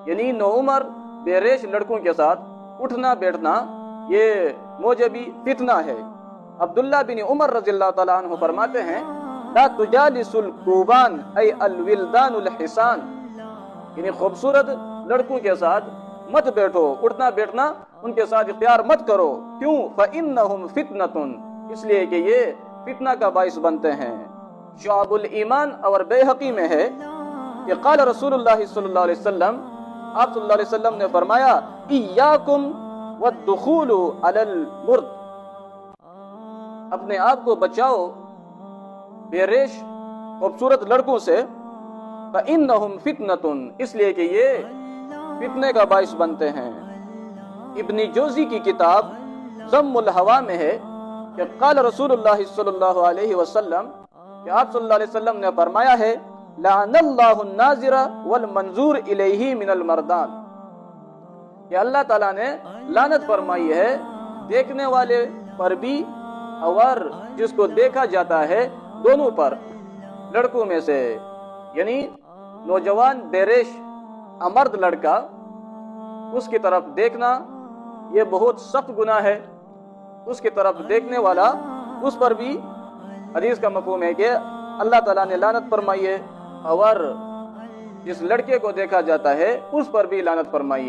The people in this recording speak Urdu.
یعنی نوعمر بیریش لڑکوں کے ساتھ اٹھنا بیٹھنا یہ موجبی فتنہ ہے۔ عبداللہ بن عمر رضی اللہ تعالیٰ عنہ فرماتے ہیں لا تجالس الکوبان ای الولدان الحسان، یعنی خوبصورت لڑکوں کے ساتھ مت بیٹھو، اٹھنا بیٹھنا ان کے ساتھ اختیار مت کرو۔ کیوں؟ فَإِنَّهُمْ فِتْنَةٌ، اس لیے کہ یہ فتنہ کا باعث بنتے ہیں۔ شعب الایمان اور بیہقی میں ہے کہ قال رسول اللہ صلی اللہ علیہ وسلم، آپ صلی اللہ علیہ وسلم نے فرمایا ایاکم والدخول علی المرد، اپنے آپ کو بچاؤ بے ریش خوبصورت لڑکوں سے، فَإِنَّهُمْ فِتْنَةٌ، اس لیے کہ یہ فتنے کا باعث بنتے ہیں۔ ابن جوزی کی کتاب ذم الہوا میں ہے کہ قال رسول اللہ صلی اللہ علیہ وسلم، کہ آپ صلی اللہ علیہ وسلم نے فرمایا ہے لعن اللہ الناظر والمنظور الیہ من المردان، کہ اللہ تعالیٰ نے لعنت فرمائی ہے دیکھنے والے پر بھی اور جس کو دیکھا جاتا ہے دونوں پر، لڑکوں میں سے، یعنی نوجوان بیریش امرد لڑکا اس کی طرف دیکھنا یہ بہت سخت گناہ ہے، اس کی طرف دیکھنے والا اس پر بھی حدیث کا مفہوم ہے کہ اللہ تعالیٰ نے لعنت فرمائی ہے، اور جس لڑکے کو دیکھا جاتا ہے اس پر بھی لعنت فرمائی ہے۔